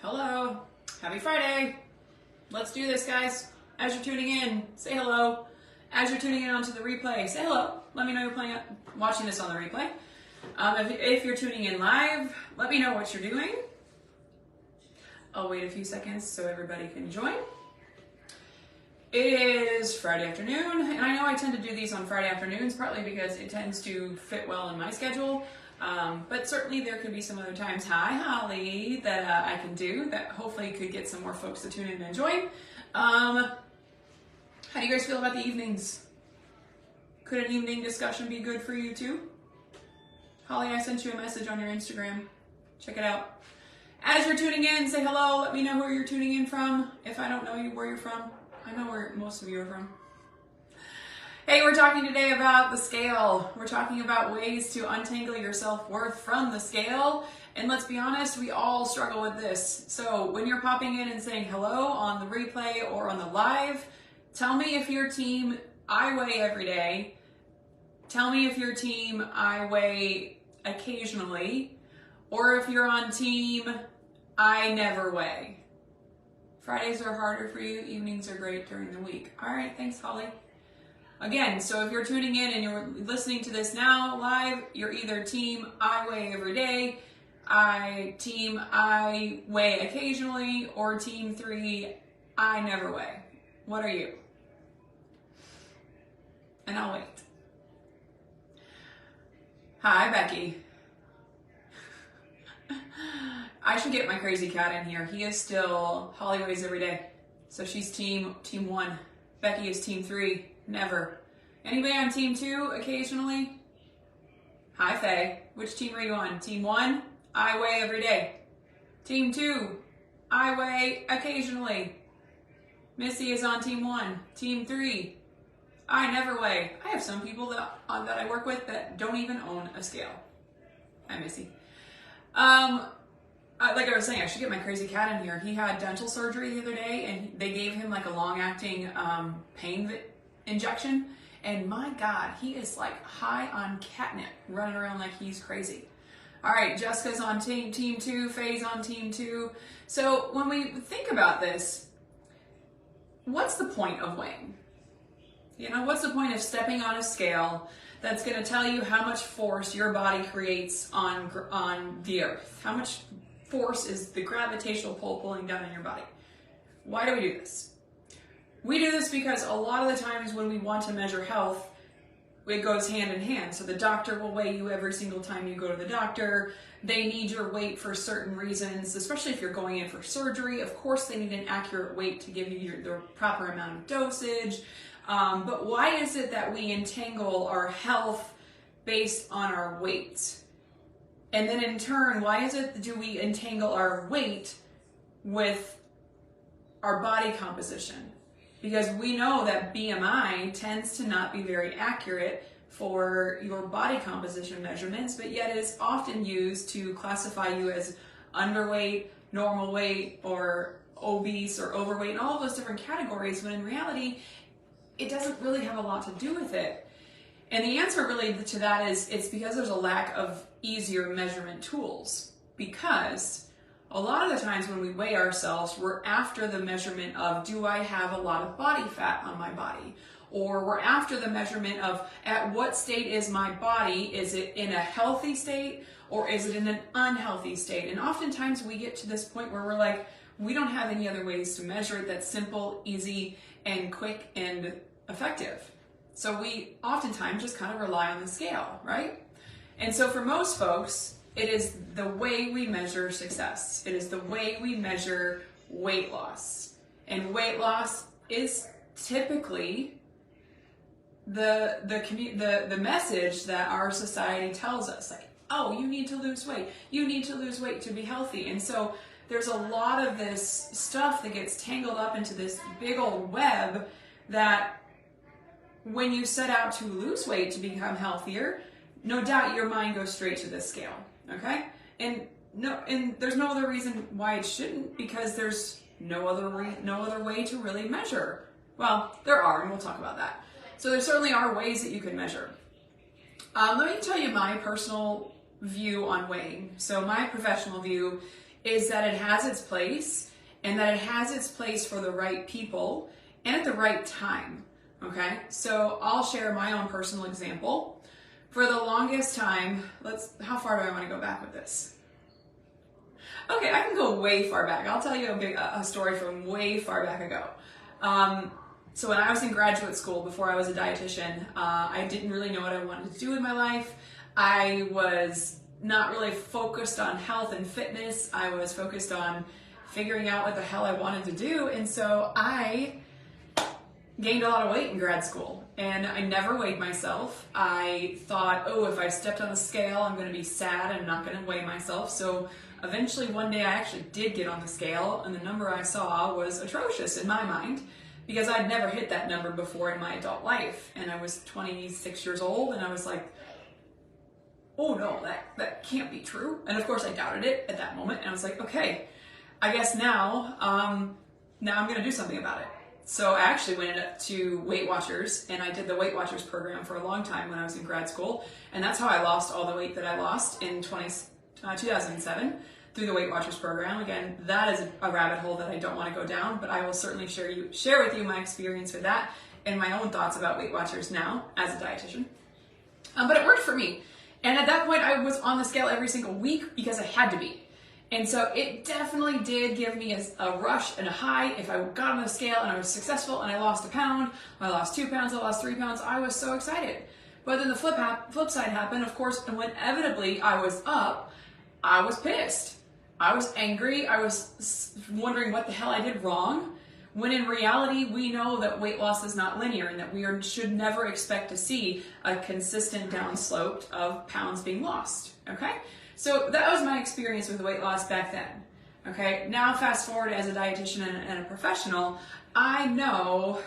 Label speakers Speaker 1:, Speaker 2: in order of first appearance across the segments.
Speaker 1: Hello, happy Friday. Let's do this, guys. As you're tuning in, say hello. As you're tuning in onto the replay, say hello. Let me know you're watching this on the replay. If you're tuning in live, let me know what you're doing. I'll wait a few seconds so everybody can join. It is Friday afternoon, and I know I tend to do these on Friday afternoons, partly because it tends to fit well in my schedule. But certainly there could be some other times, hi Holly, that I can do that hopefully could get some more folks to tune in and join. How do you guys feel about the evenings? Could an evening discussion be good for you too? Holly, I sent you a message on your Instagram. Check it out. As you're tuning in, say hello. Let me know where you're tuning in from. If I don't know where you're from, I know where most of you are from. Hey, we're talking today about the scale. We're talking about ways to untangle your self-worth from the scale. And let's be honest, we all struggle with this. So when you're popping in and saying hello on the replay or on the live, tell me if your team I weigh every day. Tell me if your team I weigh occasionally, or if you're on team I never weigh. Fridays are harder for you, evenings are great during the week. All right, thanks, Holly. Again, so if you're tuning in and you're listening to this now live, you're either team I weigh every day, team I weigh occasionally, or team 3 I never weigh. What are you? And I'll wait. Hi, Becky. I should get my crazy cat in here. He is still Holly weighs every day. So she's team 1. Becky is team 3. Never. Anybody on team 2 occasionally? Hi, Faye. Which team are you on? Team 1, I weigh every day. Team 2, I weigh occasionally. Missy is on team 1. Team 3, I never weigh. I have some people that I work with that don't even own a scale. Hi, Missy. Like I was saying, I should get my crazy cat in here. He had dental surgery the other day, and they gave him like a long-acting pain injection. And my God, he is like high on catnip, running around like he's crazy. All right, Jessica's on team 2, Faye's on team 2. So when we think about this, what's the point of weighing? You know, what's the point of stepping on a scale that's going to tell you how much force your body creates on the earth? How much force is the gravitational pull pulling down on your body? Why do we do this? We do this because a lot of the times when we want to measure health, it goes hand in hand. So the doctor will weigh you every single time you go to the doctor. They need your weight for certain reasons, especially if you're going in for surgery. Of course, they need an accurate weight to give you the proper amount of dosage. But why is it that we entangle our health based on our weight? And then in turn, why is it do we entangle our weight with our body composition? Because we know that BMI tends to not be very accurate for your body composition measurements, but yet is often used to classify you as underweight, normal weight, or obese or overweight, and all of those different categories, when in reality, it doesn't really have a lot to do with it. And the answer really to that is it's because there's a lack of easier measurement tools. Because a lot of the times when we weigh ourselves, we're after the measurement of, do I have a lot of body fat on my body? Or we're after the measurement of, at what state is my body? Is it in a healthy state or is it in an unhealthy state? And oftentimes we get to this point where we're like, we don't have any other ways to measure it that's simple, easy, and quick and effective. So we oftentimes just kind of rely on the scale, right? And so for most folks, it is the way we measure success. It is the way we measure weight loss. And weight loss is typically the message that our society tells us, like, oh, you need to lose weight. You need to lose weight to be healthy. And so there's a lot of this stuff that gets tangled up into this big old web that when you set out to lose weight to become healthier, no doubt your mind goes straight to this scale, okay? And there's no other reason why it shouldn't, because there's no other way to really measure. Well, there are, and we'll talk about that. So there certainly are ways that you can measure. Let me tell you my personal view on weighing. So my professional view is that it has its place, and that it has its place for the right people and at the right time. Okay, so I'll share my own personal example. For the longest time, how far do I want to go back with this? Okay, I can go way far back. I'll tell you a story from way far back ago. So when I was in graduate school, before I was a dietitian, I didn't really know what I wanted to do in my life. I was not really focused on health and fitness. I was focused on figuring out what the hell I wanted to do. And so I gained a lot of weight in grad school, and I never weighed myself. I thought, oh, if I stepped on the scale, I'm going to be sad and I'm not going to weigh myself. So eventually one day I actually did get on the scale, and the number I saw was atrocious in my mind, because I'd never hit that number before in my adult life. And I was 26 years old, and I was like, oh no, that can't be true. And of course I doubted it at that moment, and I was like, okay, I guess now I'm going to do something about it. So I actually went up to Weight Watchers, and I did the Weight Watchers program for a long time when I was in grad school, and that's how I lost all the weight that I lost in 2007 through the Weight Watchers program. Again, that is a rabbit hole that I don't want to go down, but I will certainly share with you my experience with that and my own thoughts about Weight Watchers now as a dietitian. But it worked for me, and at that point I was on the scale every single week because I had to be. And so it definitely did give me a rush and a high. If I got on the scale and I was successful and I lost a pound, I lost 2 pounds, I lost 3 pounds, I was so excited. But then the flip side happened, of course, and when inevitably I was up, I was pissed. I was angry. I was wondering what the hell I did wrong. When in reality, we know that weight loss is not linear, and that we should never expect to see a consistent downslope of pounds being lost, okay? So that was my experience with weight loss back then. Okay, now fast forward as a dietitian and a professional, I know,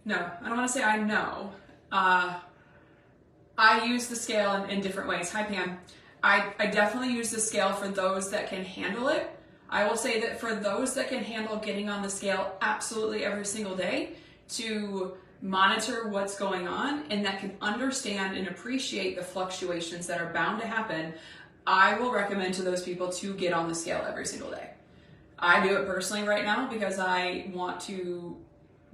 Speaker 1: no, I don't want to say I know. I use the scale in different ways. Hi, Pam. I definitely use the scale for those that can handle it. I will say that for those that can handle getting on the scale absolutely every single day to monitor what's going on and that can understand and appreciate the fluctuations that are bound to happen, I will recommend to those people to get on the scale every single day. I do it personally right now because I want to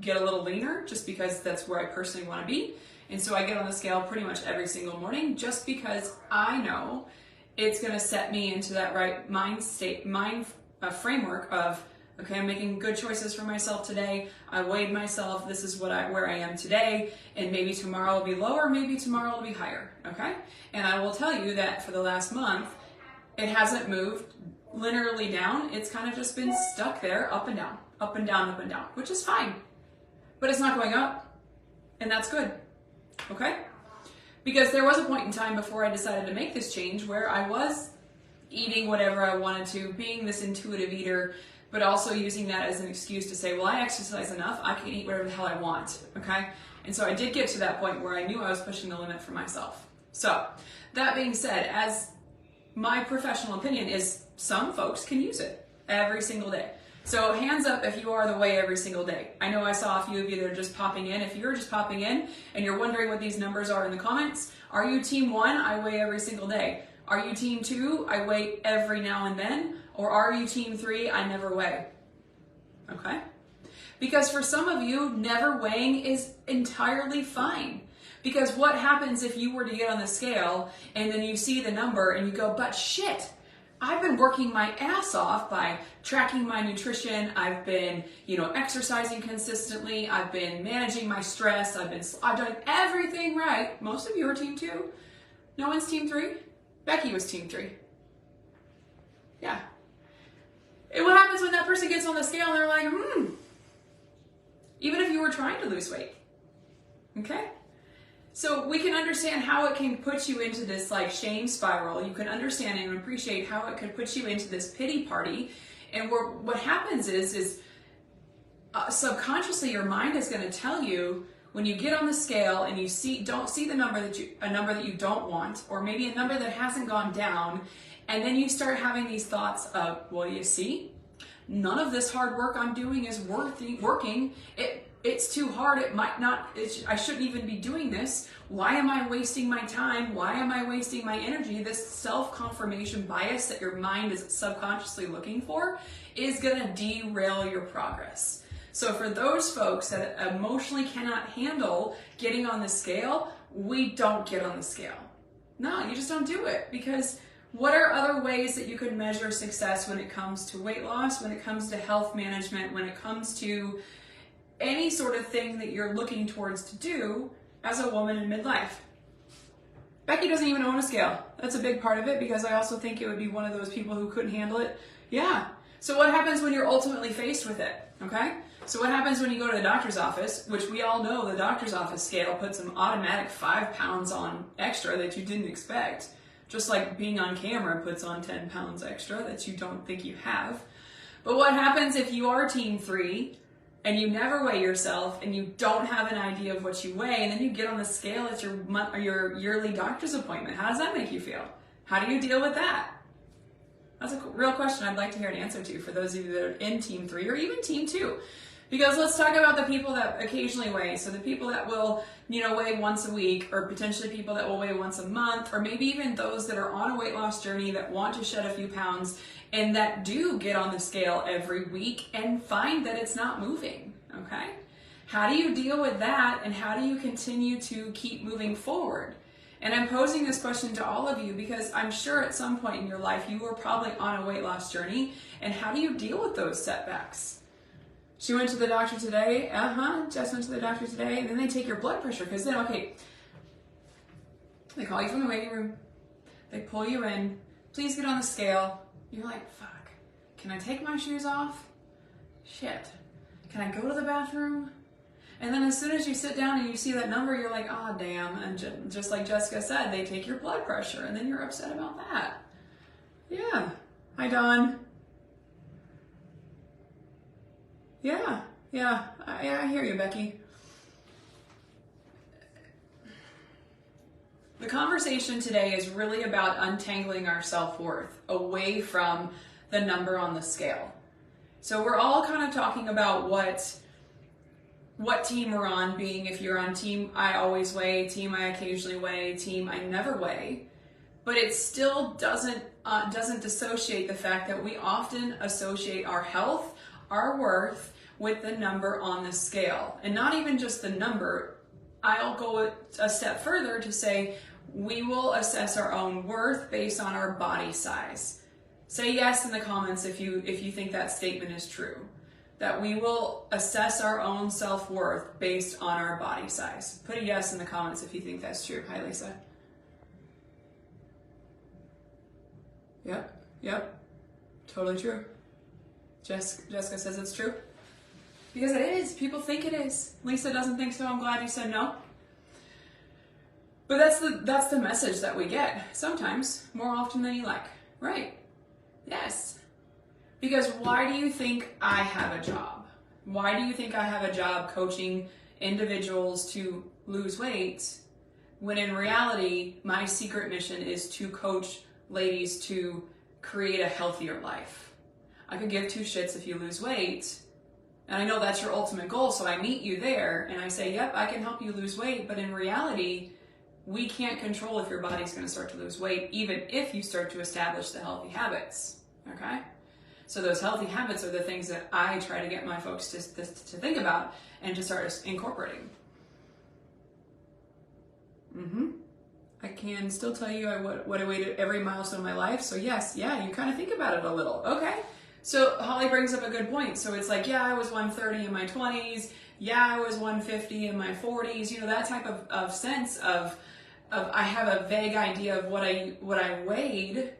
Speaker 1: get a little leaner, just because that's where I personally want to be. And so I get on the scale pretty much every single morning, just because I know it's going to set me into that right mind framework of, okay, I'm making good choices for myself today. I weighed myself. This is where I am today. And maybe tomorrow will be lower. Maybe tomorrow will be higher. Okay. And I will tell you that for the last month, it hasn't moved linearly down. It's kind of just been stuck there, up and down, up and down, up and down, which is fine. But it's not going up. And that's good. Okay. Because there was a point in time before I decided to make this change where I was eating whatever I wanted to, being this intuitive eater, but also using that as an excuse to say, well, I exercise enough, I can eat whatever the hell I want, okay? And so I did get to that point where I knew I was pushing the limit for myself. So, that being said, as my professional opinion is, some folks can use it every single day. So hands up if you are the way every single day. I know I saw a few of you that are just popping in. If you're just popping in and you're wondering what these numbers are in the comments, are you team 1? I weigh every single day. Are you team 2? I weigh every now and then. Or are you team 3? I never weigh. Okay? Because for some of you, never weighing is entirely fine. Because what happens if you were to get on the scale and then you see the number and you go, but shit, I've been working my ass off by tracking my nutrition. I've been, exercising consistently. I've been managing my stress. I've done everything right. Most of you are team 2. No one's team 3. Becky was team 3. Yeah. And what happens when that person gets on the scale and they're like, even if you were trying to lose weight. Okay? So we can understand how it can put you into this shame spiral. You can understand and appreciate how it could put you into this pity party. And what happens is subconsciously your mind is going to tell you, when you get on the scale and you don't see a number that you don't want, or maybe a number that hasn't gone down, and then you start having these thoughts of, well, you see, none of this hard work I'm doing is working. it's too hard, it might not, I shouldn't even be doing this. Why am I wasting my time? Why am I wasting my energy? This self-confirmation bias that your mind is subconsciously looking for is gonna derail your progress. So for those folks that emotionally cannot handle getting on the scale, we don't get on the scale. No, you just don't do it, because what are other ways that you could measure success when it comes to weight loss, when it comes to health management, when it comes to any sort of thing that you're looking towards to do as a woman in midlife? Becky doesn't even own a scale. That's a big part of it, because I also think it would be one of those people who couldn't handle it. Yeah. So what happens when you're ultimately faced with it? Okay? So what happens when you go to the doctor's office, which we all know the doctor's office scale puts an automatic 5 pounds on extra that you didn't expect. Just like being on camera puts on 10 pounds extra that you don't think you have. But what happens if you are team 3 and you never weigh yourself and you don't have an idea of what you weigh, and then you get on the scale at your yearly doctor's appointment? How does that make you feel? How do you deal with that? That's a real question I'd like to hear an answer to for those of you that are in team 3 or even team 2. Because let's talk about the people that occasionally weigh. So the people that will, weigh once a week, or potentially people that will weigh once a month, or maybe even those that are on a weight loss journey that want to shed a few pounds and that do get on the scale every week and find that it's not moving, okay? How do you deal with that, and how do you continue to keep moving forward? And I'm posing this question to all of you because I'm sure at some point in your life you were probably on a weight loss journey, and how do you deal with those setbacks? She went to the doctor today. Jess went to the doctor today. And then they take your blood pressure, because then, okay, they call you from the waiting room. They pull you in. Please get on the scale. You're like, fuck. Can I take my shoes off? Shit. Can I go to the bathroom? And then as soon as you sit down and you see that number, you're like, oh, damn. And just like Jessica said, they take your blood pressure, and then you're upset about that. Yeah. Hi, Dawn. Yeah, I hear you, Becky. The conversation today is really about untangling our self-worth away from the number on the scale. So we're all kind of talking about what team we're on, being if you're on team I always weigh, team I occasionally weigh, team I never weigh. But it still doesn't dissociate the fact that we often associate our health, our worth, with the number on the scale. And not even just the number. I'll go a step further to say we will assess our own worth based on our body size. Say yes in the comments if you think that statement is true. That we will assess our own self-worth based on our body size. Put a yes in the comments if you think that's true. Hi, Lisa. Yep. Totally true. Jessica says it's true. Because it is. People think it is. Lisa doesn't think so. I'm glad you said no. But that's the message that we get. Sometimes. More often than you like. Right. Yes. Because why do you think I have a job? Why do you think I have a job coaching individuals to lose weight, when in reality, my secret mission is to coach ladies to create a healthier life? I could give two shits if you lose weight. And I know that's your ultimate goal, so I meet you there and I say, yep, I can help you lose weight, but in reality, we can't control if your body's going to start to lose weight, even if you start to establish the healthy habits, okay? So those healthy habits are the things that I try to get my folks to think about and to start incorporating. I can still tell you what I weighed at every milestone of my life, so yes, yeah, you kind of think about it a little, okay? So Holly brings up a good point. So it's like, yeah, I was 130 in my 20s. Yeah, I was 150 in my 40s. That type of sense of I have a vague idea of what I weighed.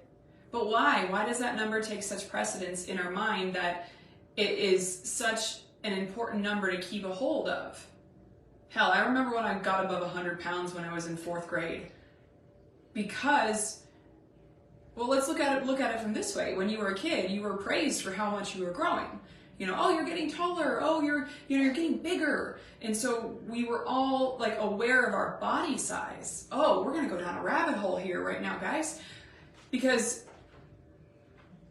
Speaker 1: But why? Why does that number take such precedence in our mind that it is such an important number to keep a hold of? Hell, I remember when I got above 100 pounds when I was in 4th grade. Because, well, let's look at it from this way. When you were a kid, you were praised for how much you were growing. Oh, you're getting taller. Oh, you're getting bigger. And so we were all like aware of our body size. Oh, we're gonna go down a rabbit hole here right now, guys. Because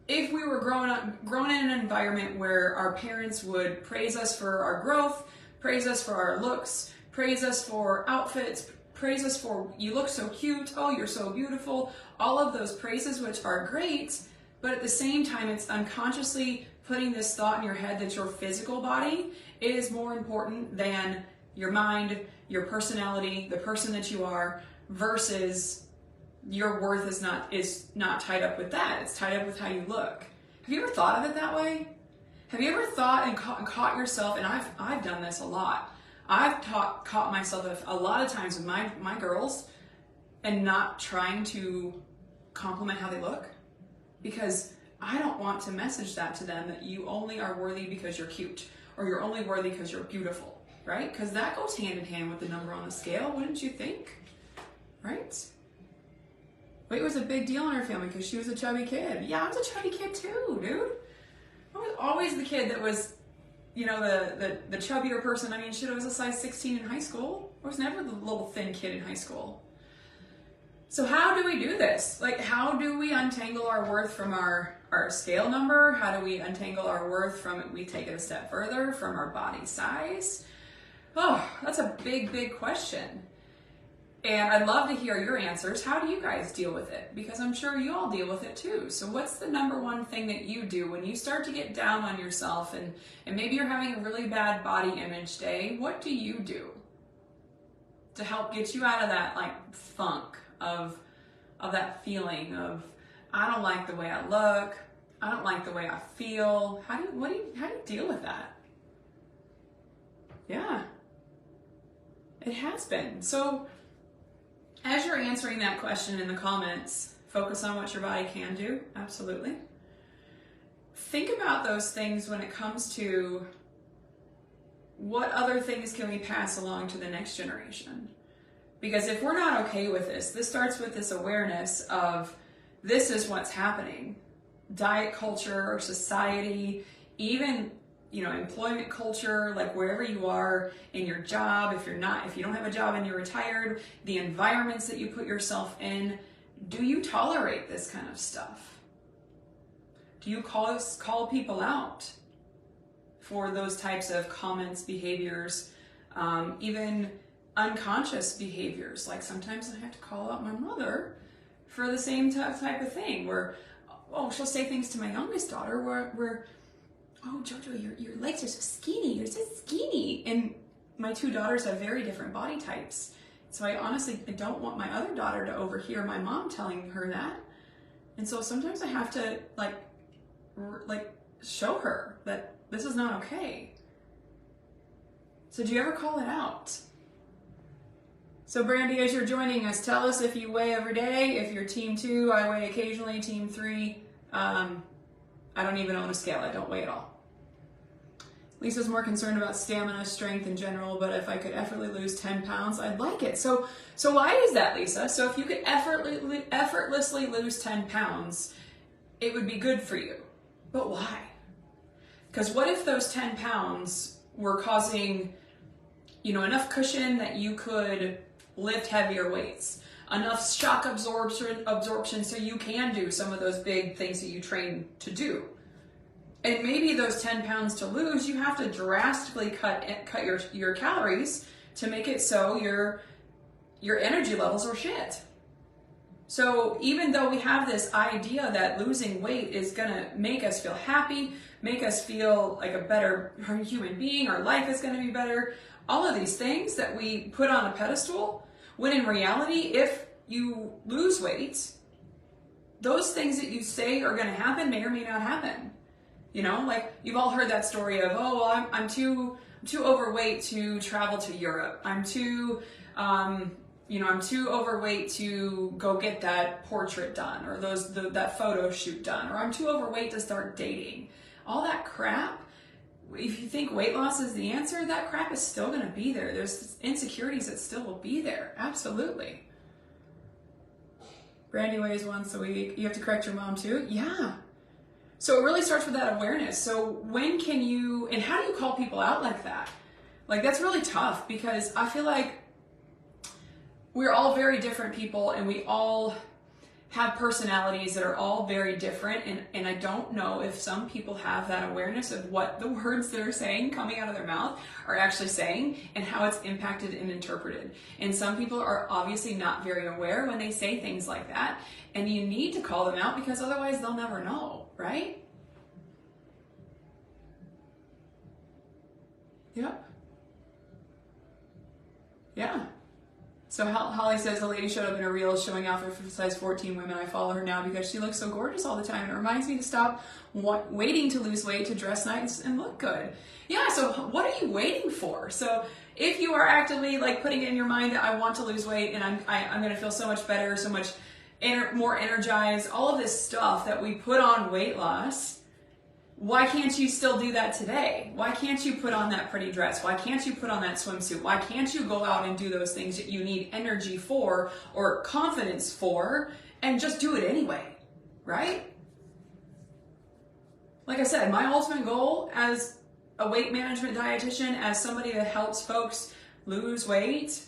Speaker 1: if we were grown in an environment where our parents would praise us for our growth, praise us for our looks, praise us for outfits, praise us for you look so cute, oh, you're so beautiful, all of those praises, which are great, but at the same time, it's unconsciously putting this thought in your head that your physical body is more important than your mind, your personality, the person that you are, versus your worth is not tied up with that. It's tied up with how you look. Have you ever thought of it that way? Have you ever thought and caught yourself, and I've done this a lot. I've caught myself a lot of times with my girls and not trying to compliment how they look, because I don't want to message that to them, that you only are worthy because you're cute, or you're only worthy because you're beautiful, right? Because that goes hand in hand with the number on the scale, wouldn't you think? Right? Weight was a big deal in our family because she was a chubby kid. Yeah, I was a chubby kid too, dude. I was always the kid that was, you know, the chubbier person. I mean, shit, I was a size 16 in high school. I was never the little thin kid in high school. So how do we do this? Like, how do we untangle our worth from our scale number? How do we untangle our worth from, we take it a step further, from our body size? Oh, that's a big, big question. And I'd love to hear your answers. How do you guys deal with it? Because I'm sure you all deal with it too. So what's the number one thing that you do when you start to get down on yourself and maybe you're having a really bad body image day? What do you do to help get you out of that like funk of that feeling of, I don't like the way I look, I don't like the way I feel? How do you deal with that? Yeah, it has been. So as you're answering that question in the comments, focus on what your body can do. Absolutely. Think about those things when it comes to what other things can we pass along to the next generation. Because if we're not okay with this starts with this awareness of this is what's happening. Diet culture or society, even, you know, employment culture, like wherever you are in your job, if you don't have a job and you're retired, the environments that you put yourself in, do you tolerate this kind of stuff? Do you call people out for those types of comments, behaviors, even unconscious behaviors? Like sometimes I have to call out my mother for the same type of thing where, oh, she'll say things to my youngest daughter where oh, Jojo, your legs are so skinny, you're so skinny. And my two daughters have very different body types. So I don't want my other daughter to overhear my mom telling her that. And so sometimes I have to like show her that this is not okay. So do you ever call it out? So Brandy, as you're joining us, tell us if you weigh every day. If you're team 2, I weigh occasionally. Team 3, I don't even own a scale. I don't weigh at all. Lisa's more concerned about stamina, strength in general, but if I could effortlessly lose 10 pounds, I'd like it. So why is that, Lisa? So if you could effortlessly lose 10 pounds, it would be good for you. But why? Because what if those 10 pounds were causing, you know, enough cushion that you could lift heavier weights, enough shock absorption so you can do some of those big things that you train to do. And maybe those 10 pounds to lose, you have to drastically cut your calories to make it so your energy levels are shit. So even though we have this idea that losing weight is gonna make us feel happy, make us feel like a better human being, our life is gonna be better, all of these things that we put on a pedestal, when in reality, if you lose weight, those things that you say are gonna happen may or may not happen. You know, like you've all heard that story of, oh, well, I'm too overweight to travel to Europe. I'm too overweight to go get that portrait done or that photo shoot done, or I'm too overweight to start dating. All that crap, if you think weight loss is the answer, that crap is still going to be there. There's insecurities that still will be there. Absolutely. Brandy weighs once a week. You have to correct your mom too? Yeah. So it really starts with that awareness. So when can you, and how do you call people out like that? Like that's really tough because I feel like we're all very different people and we all have personalities that are all very different, and I don't know if some people have that awareness of what the words that are saying coming out of their mouth are actually saying and how it's impacted and interpreted. And some people are obviously not very aware when they say things like that, and you need to call them out because otherwise they'll never know, right? Yep. Yeah. So Holly says the lady showed up in a reel showing off her size 14 women. I follow her now because she looks so gorgeous all the time. It reminds me to stop waiting to lose weight, to dress nice and look good. Yeah, so what are you waiting for? So if you are actively like putting it in your mind that I want to lose weight and I'm going to feel so much better, so much more energized, all of this stuff that we put on weight loss, why can't you still do that today? Why can't you put on that pretty dress? Why can't you put on that swimsuit? Why can't you go out and do those things that you need energy for or confidence for and just do it anyway, right? Like I said, my ultimate goal as a weight management dietitian, as somebody that helps folks lose weight,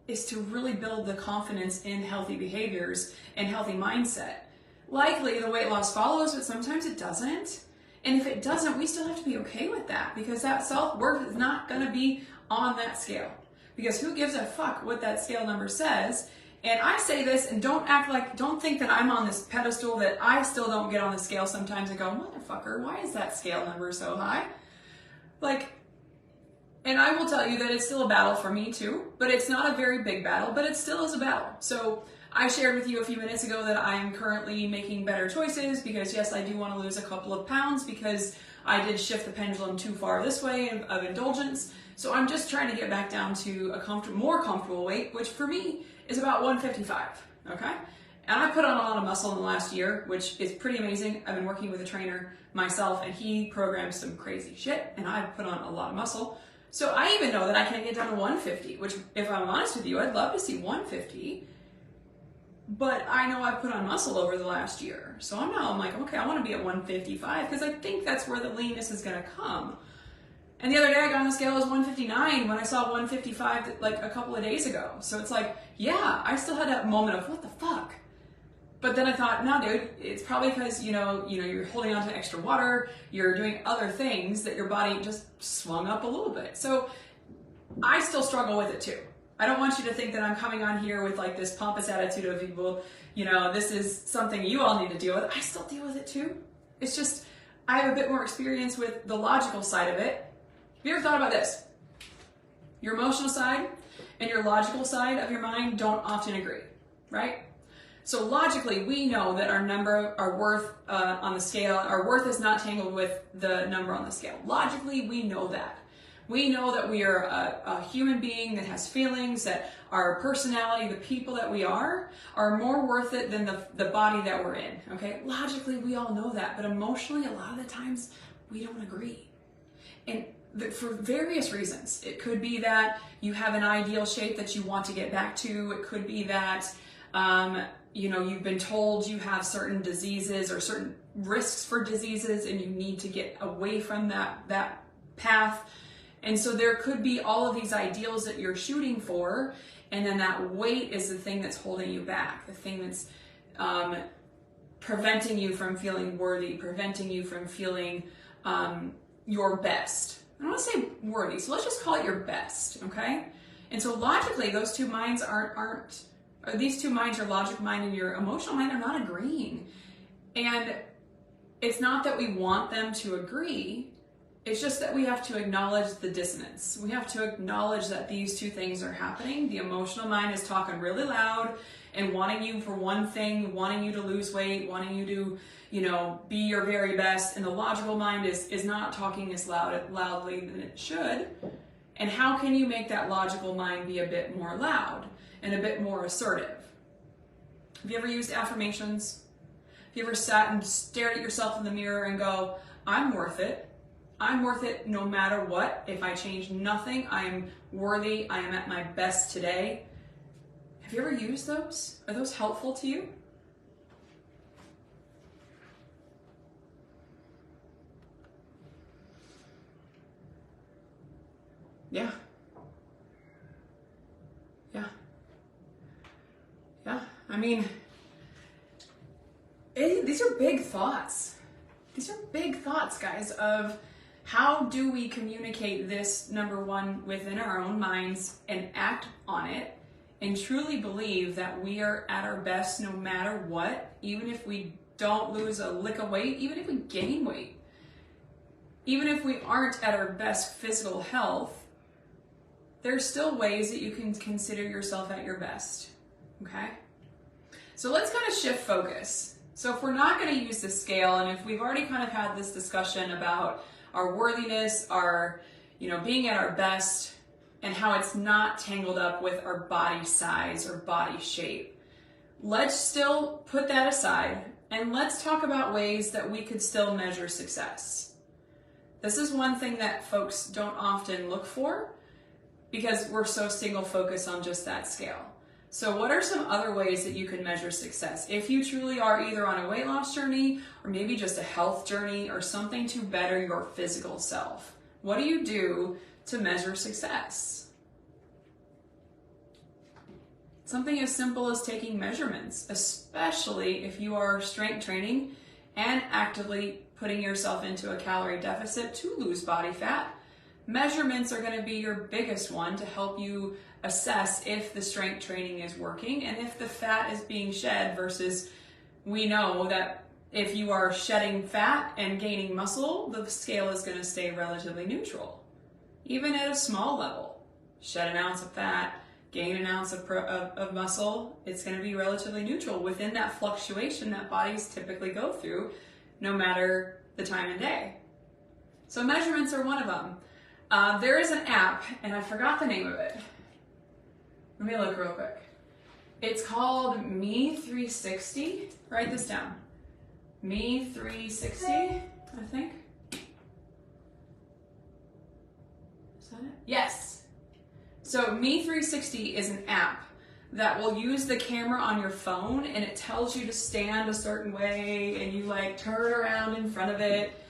Speaker 1: is to really build the confidence in healthy behaviors and healthy mindset. Likely the weight loss follows, but sometimes it doesn't. And if it doesn't, we still have to be okay with that because that self-worth is not going to be on that scale. Because who gives a fuck what that scale number says? And I say this, and don't think that I'm on this pedestal that I still don't get on the scale sometimes and go, motherfucker, why is that scale number so high? And I will tell you that it's still a battle for me too, but it's not a very big battle, but it still is a battle. So I shared with you a few minutes ago that I am currently making better choices because yes, I do want to lose a couple of pounds because I did shift the pendulum too far this way of indulgence. So I'm just trying to get back down to a more comfortable weight, which for me is about 155, okay? And I put on a lot of muscle in the last year, which is pretty amazing. I've been working with a trainer myself and he programs some crazy shit and I've put on a lot of muscle. So I even know that I can get down to 150, which if I'm honest with you, I'd love to see 150. But I know I've put on muscle over the last year. So I'm like, okay, I want to be at 155 because I think that's where the leanness is going to come. And the other day I got on the scale, it was 159 when I saw 155 like a couple of days ago. So it's like, yeah, I still had that moment of what the fuck? But then I thought, no, dude, it's probably because, you're holding on to extra water, you're doing other things that your body just swung up a little bit. So I still struggle with it too. I don't want you to think that I'm coming on here with like this pompous attitude of people, this is something you all need to deal with. I still deal with it too. It's just, I have a bit more experience with the logical side of it. Have you ever thought about this? Your emotional side and your logical side of your mind don't often agree, right? So logically, we know that our worth on the scale, our worth is not tangled with the number on the scale. Logically, we know that. We know that we are a human being that has feelings, that our personality, the people that we are more worth it than the body that we're in, okay? Logically, we all know that, but emotionally, a lot of the times, we don't agree. And for various reasons. It could be that you have an ideal shape that you want to get back to. It could be that, you've been told you have certain diseases or certain risks for diseases and you need to get away from that path. And so there could be all of these ideals that you're shooting for, and then that weight is the thing that's holding you back, the thing that's preventing you from feeling worthy, preventing you from feeling your best. I don't want to say worthy, so let's just call it your best, okay? And so logically, those two minds these two minds, your logic mind and your emotional mind, are not agreeing. And it's not that we want them to agree, it's just that we have to acknowledge the dissonance. We have to acknowledge that these two things are happening. The emotional mind is talking really loud and wanting you for one thing, wanting you to lose weight, wanting you to, be your very best. And the logical mind is not talking as loudly than it should. And how can you make that logical mind be a bit more loud and a bit more assertive? Have you ever used affirmations? Have you ever sat and stared at yourself in the mirror and go, I'm worth it. I'm worth it no matter what. If I change nothing, I am worthy. I am at my best today. Have you ever used those? Are those helpful to you? Yeah. Yeah. Yeah. I mean, these are big thoughts. These are big thoughts, guys, of how do we communicate this, number one, within our own minds and act on it and truly believe that we are at our best no matter what, even if we don't lose a lick of weight, even if we gain weight, even if we aren't at our best physical health, there's still ways that you can consider yourself at your best, okay? So let's kind of shift focus. So if we're not going to use the scale, and if we've already kind of had this discussion about our worthiness, our, being at our best, and how it's not tangled up with our body size or body shape, let's still put that aside and let's talk about ways that we could still measure success. This is one thing that folks don't often look for because we're so single focused on just that scale. So what are some other ways that you can measure success? If you truly are either on a weight loss journey or maybe just a health journey or something to better your physical self, what do you do to measure success? Something as simple as taking measurements, especially if you are strength training and actively putting yourself into a calorie deficit to lose body fat. Measurements are going to be your biggest one to help you assess if the strength training is working and if the fat is being shed versus we know that if you are shedding fat and gaining muscle, the scale is going to stay relatively neutral. Even at a small level, shed an ounce of fat, gain an ounce of muscle, it's going to be relatively neutral within that fluctuation that bodies typically go through no matter the time of day. So measurements are one of them. There is an app, and I forgot the name of it. Let me look real quick. It's called Me360. Write this down. Me360, I think. Is that it? Yes. So Me360 is an app that will use the camera on your phone, and it tells you to stand a certain way, and you turn around in front of it.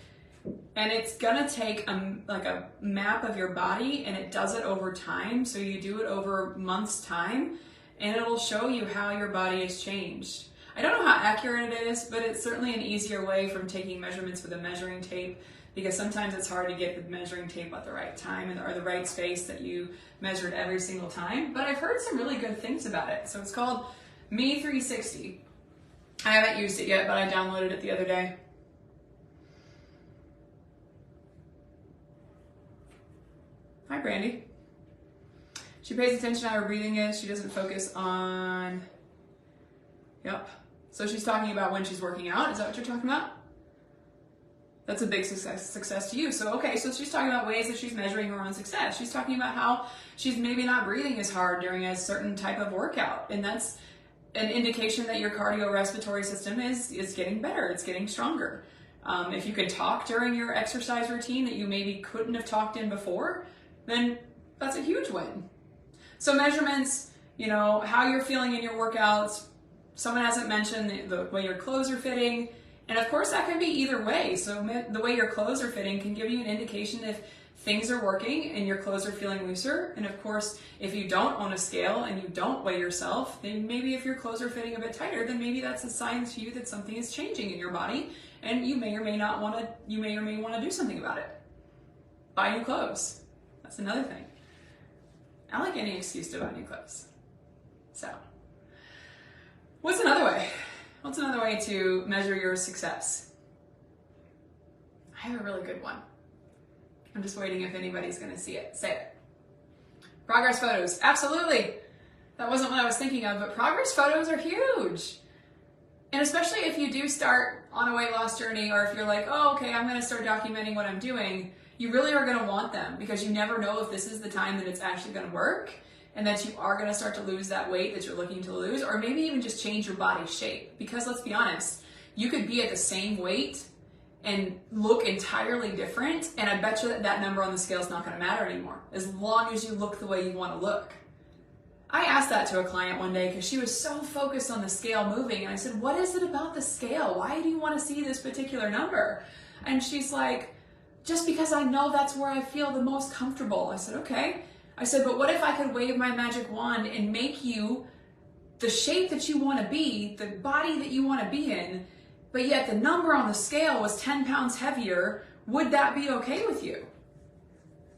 Speaker 1: And it's gonna take a map of your body, and it does it over time. So you do it over months' time, and it'll show you how your body has changed. I don't know how accurate it is, but it's certainly an easier way from taking measurements with a measuring tape, because sometimes it's hard to get the measuring tape at the right time or the right space that you measured every single time. But I've heard some really good things about it. So it's called Me360. I haven't used it yet, but I downloaded it the other day. Hi, Brandy. She pays attention to how her breathing is. She doesn't focus on... Yep. So she's talking about when she's working out. Is that what you're talking about? That's a big success to you. So, okay, so she's talking about ways that she's measuring her own success. She's talking about how she's maybe not breathing as hard during a certain type of workout. And that's an indication that your cardiorespiratory system is getting better. It's getting stronger. If you can talk during your exercise routine that you maybe couldn't have talked in before, then that's a huge win. So measurements, how you're feeling in your workouts. Someone hasn't mentioned the way your clothes are fitting. And of course that can be either way. So the way your clothes are fitting can give you an indication if things are working and your clothes are feeling looser. And of course, if you don't own a scale and you don't weigh yourself, then maybe if your clothes are fitting a bit tighter, then maybe that's a sign to you that something is changing in your body and you may or may want to do something about it. Buy new clothes. That's another thing. I like any excuse to buy new clothes. So, what's another way? What's another way to measure your success? I have a really good one. I'm just waiting if anybody's going to see it. Say it. Progress photos. Absolutely. That wasn't what I was thinking of, but progress photos are huge. And especially if you do start on a weight loss journey, or if you're like, oh, okay, I'm going to start documenting what I'm doing, you really are going to want them because you never know if this is the time that it's actually going to work and that you are going to start to lose that weight that you're looking to lose, or maybe even just change your body shape. Because let's be honest, you could be at the same weight and look entirely different, and I bet you that number on the scale is not going to matter anymore, as long as you look the way you want to look. I asked that to a client one day because she was so focused on the scale moving, and I said, what is it about the scale? Why do you want to see this particular number? And she's like, just because I know that's where I feel the most comfortable. I said, okay. I said, but what if I could wave my magic wand and make you the shape that you want to be, the body that you want to be in, but yet the number on the scale was 10 pounds heavier. Would that be okay with you?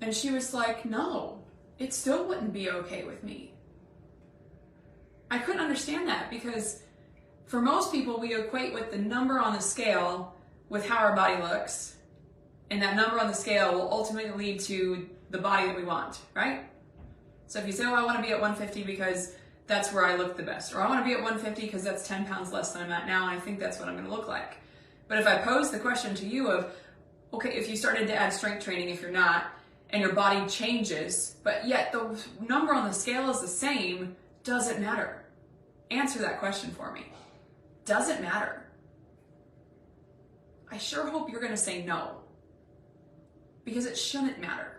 Speaker 1: And she was like, no, it still wouldn't be okay with me. I couldn't understand that, because for most people, we equate with the number on the scale with how our body looks. And that number on the scale will ultimately lead to the body that we want, right? So if you say, oh, I want to be at 150 because that's where I look the best, or I want to be at 150 because that's 10 pounds less than I'm at now, and I think that's what I'm going to look like. But if I pose the question to you of, okay, if you started to add strength training, if you're not, and your body changes, but yet the number on the scale is the same, does it matter? Answer that question for me. Does it matter? I sure hope you're going to say no, because it shouldn't matter.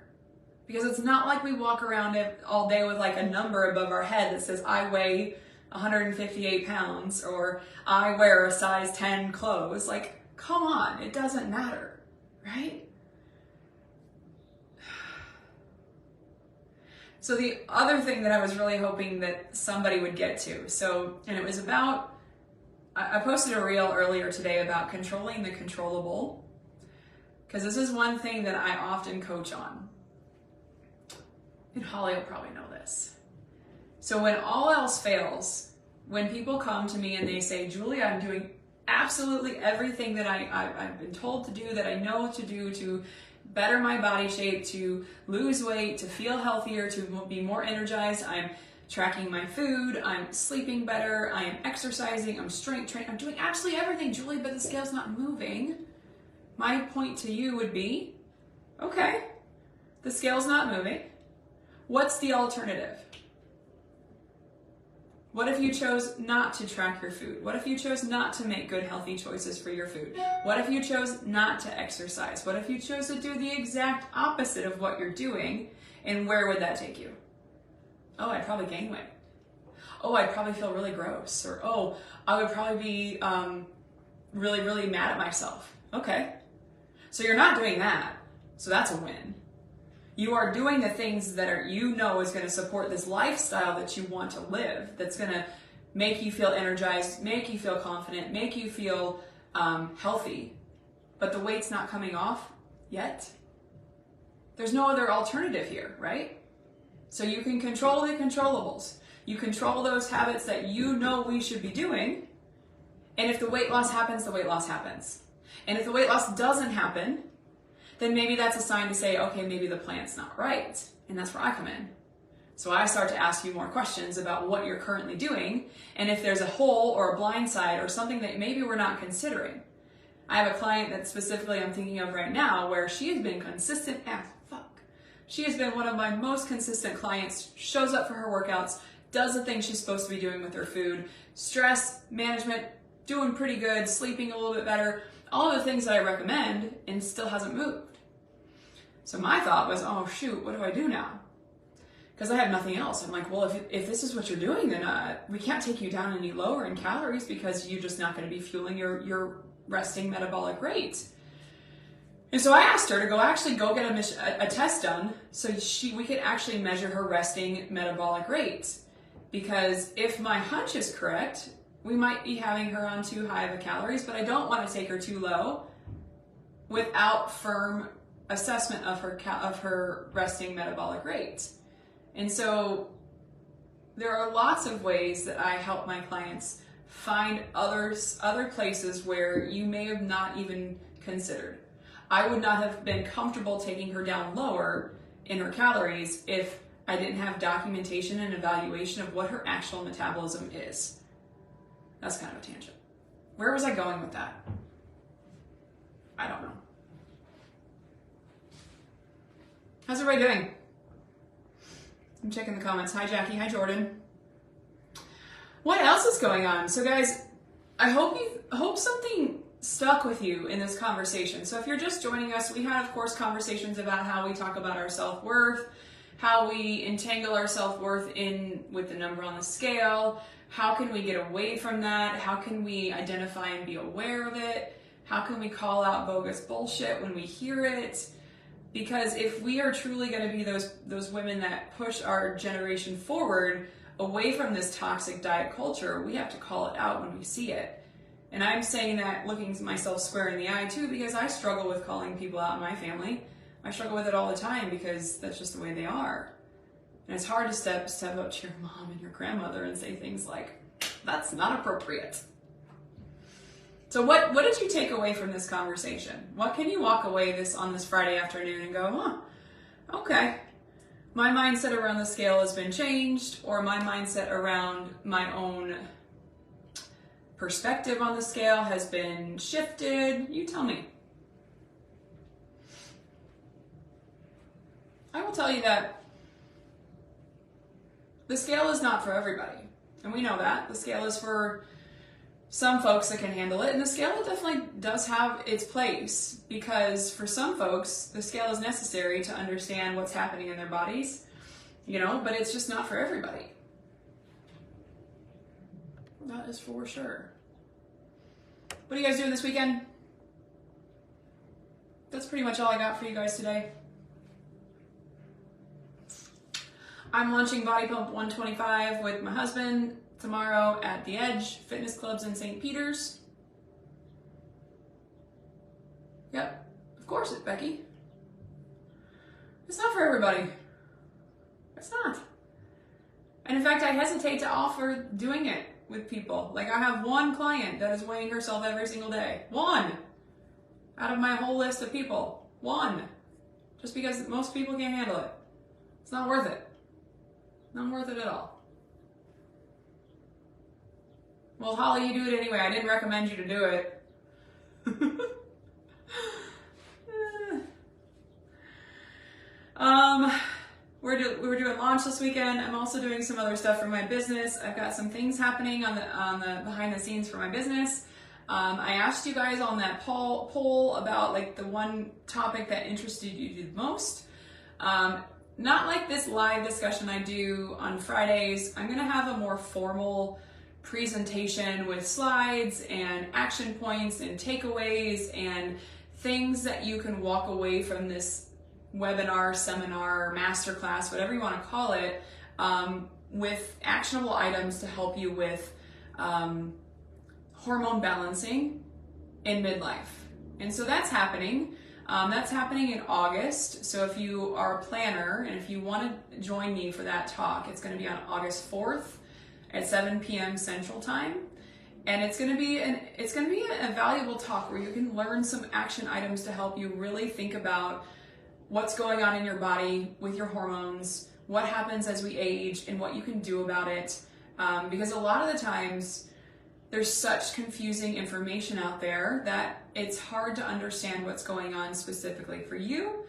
Speaker 1: Because it's not like we walk around all day with like a number above our head that says, I weigh 158 pounds, or I wear a size 10 clothes. Like, come on, it doesn't matter, right? So the other thing that I was really hoping that somebody would get to, and it was about, I posted a reel earlier today about controlling the controllable, because this is one thing that I often coach on. And Holly will probably know this. So when all else fails, when people come to me and they say, Julie, I'm doing absolutely everything that I've been told to do, that I know to do to better my body shape, to lose weight, to feel healthier, to be more energized, I'm tracking my food, I'm sleeping better, I am exercising, I'm strength training, I'm doing absolutely everything, Julie, but the scale's not moving. My point to you would be, okay, the scale's not moving. What's the alternative? What if you chose not to track your food? What if you chose not to make good, healthy choices for your food? What if you chose not to exercise? What if you chose to do the exact opposite of what you're doing? And where would that take you? Oh, I'd probably gain weight. Oh, I'd probably feel really gross. Or, oh, I would probably be really, really mad at myself. Okay. So you're not doing that. So that's a win. You are doing the things that is going to support this lifestyle that you want to live, that's going to make you feel energized, make you feel confident, make you feel healthy. But the weight's not coming off yet. There's no other alternative here, right? So you can control the controllables. You control those habits that you know we should be doing. And if the weight loss happens, the weight loss happens. And if the weight loss doesn't happen, then maybe that's a sign to say, okay, maybe the plan's not right. And that's where I come in. So I start to ask you more questions about what you're currently doing, and if there's a hole or a blind side or something that maybe we're not considering. I have a client that specifically I'm thinking of right now where she has been consistent as fuck. She has been one of my most consistent clients, shows up for her workouts, does the things she's supposed to be doing with her food, stress management, doing pretty good, sleeping a little bit better, all the things that I recommend, and still hasn't moved. So my thought was, oh shoot, what do I do now? Because I have nothing else. I'm like, well, if this is what you're doing, then we can't take you down any lower in calories because you're just not going to be fueling your resting metabolic rate. And so I asked her to go get a test done so we could actually measure her resting metabolic rate. Because if my hunch is correct, we might be having her on too high of a calories, but I don't want to take her too low without firm assessment of her resting metabolic rate. And so there are lots of ways that I help my clients find other places where you may have not even considered. I would not have been comfortable taking her down lower in her calories if I didn't have documentation and evaluation of what her actual metabolism is. That's kind of a tangent. Where was I going with that? I don't know. How's everybody doing? I'm checking the comments. Hi, Jackie. Hi, Jordan. What else is going on? So, guys, I hope something stuck with you in this conversation. So if you're just joining us, we had, of course, conversations about how we talk about our self-worth, how we entangle our self-worth in with the number on the scale. How can we get away from that? How can we identify and be aware of it? How can we call out bogus bullshit when we hear it? Because if we are truly going to be those women that push our generation forward away from this toxic diet culture, we have to call it out when we see it. And I'm saying that looking myself square in the eye too, because I struggle with calling people out in my family. I struggle with it all the time because that's just the way they are. And it's hard to step up to your mom and your grandmother and say things like, that's not appropriate. So what did you take away from this conversation? What can you walk away on this Friday afternoon and go, okay, my mindset around the scale has been changed, or my mindset around my own perspective on the scale has been shifted? You tell me. I will tell you that the scale is not for everybody. And we know that. The scale is for some folks that can handle it. And the scale definitely does have its place, because for some folks, the scale is necessary to understand what's happening in their bodies, but it's just not for everybody. That is for sure. What are you guys doing this weekend? That's pretty much all I got for you guys today. I'm launching Body Pump 125 with my husband tomorrow at the Edge Fitness Clubs in St. Peter's. Yep, of course it, Becky. It's not for everybody. It's not. And in fact, I hesitate to offer doing it with people. Like, I have one client that is weighing herself every single day. One! Out of my whole list of people. One! Just because most people can't handle it. It's not worth it. Not worth it at all. Well, Holly, you do it anyway. I didn't recommend you to do it. We're doing launch this weekend. I'm also doing some other stuff for my business. I've got some things happening on the behind the scenes for my business. I asked you guys on that poll about like the one topic that interested you the most. Not like this live discussion I do on Fridays. I'm gonna have a more formal presentation with slides and action points and takeaways and things that you can walk away from this webinar, seminar, masterclass, whatever you want to call it, with actionable items to help you with hormone balancing in midlife. And so that's happening. That's happening in August. So if you are a planner and if you want to join me for that talk, it's going to be on August 4th at 7 p.m. Central Time. And it's going to be a valuable talk where you can learn some action items to help you really think about what's going on in your body with your hormones, what happens as we age, and what you can do about it. Because a lot of the times there's such confusing information out there that it's hard to understand what's going on specifically for you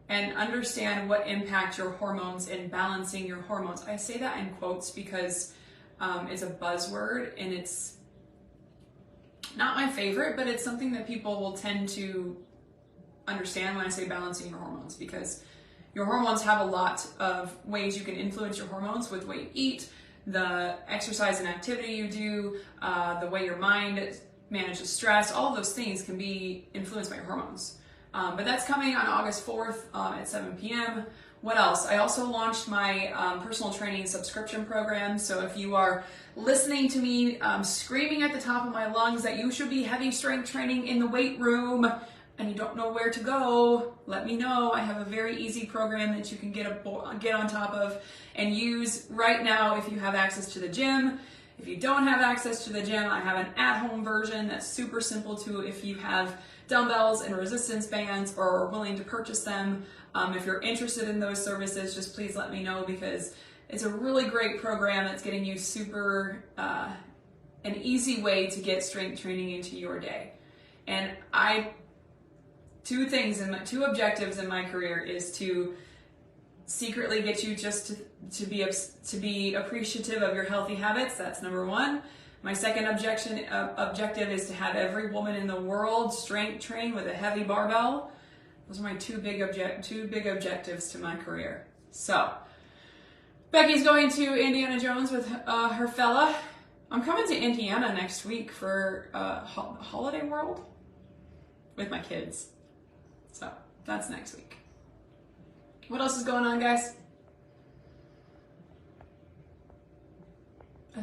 Speaker 1: and understand what impact your hormones and balancing your hormones. I say that in quotes because it's a buzzword and it's not my favorite, but it's something that people will tend to understand when I say balancing your hormones, because your hormones have a lot of ways you can influence your hormones with what you eat, the exercise and activity you do, the way your mind manages stress. All of those things can be influenced by your hormones. But that's coming on August 4th at 7 p.m. What else? I also launched my personal training subscription program. So if you are listening to me screaming at the top of my lungs that you should be heavy strength training in the weight room and you don't know where to go, let me know. I have a very easy program that you can get on top of and use right now if you have access to the gym. If you don't have access to the gym, I have an at-home version that's super simple too if you have dumbbells and resistance bands or are willing to purchase them. If you're interested in those services, just please let me know, because it's a really great program that's getting you an easy way to get strength training into your day. And two objectives in my career is to secretly get you just to be appreciative of your healthy habits. That's number one. My second objective is to have every woman in the world strength train with a heavy barbell. Those are my two big objectives to my career. So Becky's going to Indiana Jones with her fella. I'm coming to Indiana next week for Holiday World with my kids. So that's next week. What else is going on, guys? I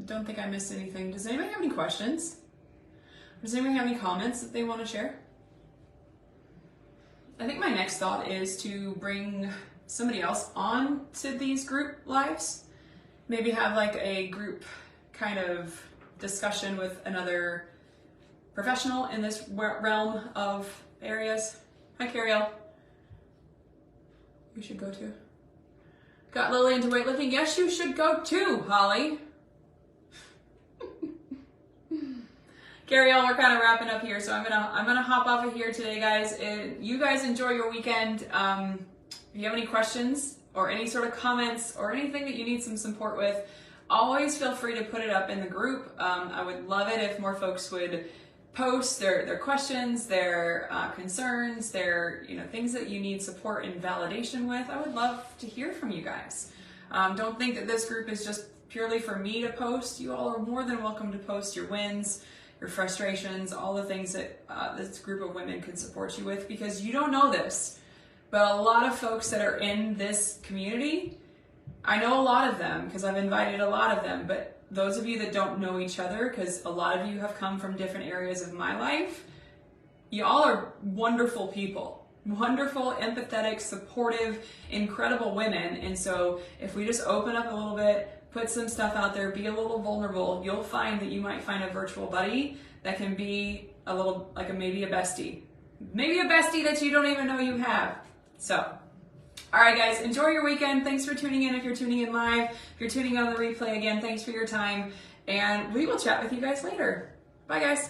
Speaker 1: don't think I missed anything. Does anybody have any questions? Does anyone have any comments that they want to share? I think my next thought is to bring somebody else on to these group lives. Maybe have like a group kind of discussion with another professional in this realm of areas. Hi, Cariel. You should go too. Got Lily into weightlifting. Yes, you should go too, Holly. Cariel, we're kind of wrapping up here, so I'm gonna hop off of here today, guys. You guys enjoy your weekend. If you have any questions or any sort of comments or anything that you need some support with, always feel free to put it up in the group. I would love it if more folks would post their questions, their concerns, their things that you need support and validation with. I would love to hear from you guys. Don't think that this group is just purely for me to post. You all are more than welcome to post your wins, your frustrations, all the things that this group of women can support you with, because you don't know this, but a lot of folks that are in this community, I know a lot of them because I've invited a lot of them, but those of you that don't know each other, because a lot of you have come from different areas of my life, you all are wonderful people. Wonderful, empathetic, supportive, incredible women. And so if we just open up a little bit, put some stuff out there, be a little vulnerable, you'll find that you might find a virtual buddy that can be a little, like maybe a bestie. Maybe a bestie that you don't even know you have. So, all right, guys, enjoy your weekend. Thanks for tuning in if you're tuning in live. If you're tuning on the replay, again, thanks for your time. And we will chat with you guys later. Bye, guys.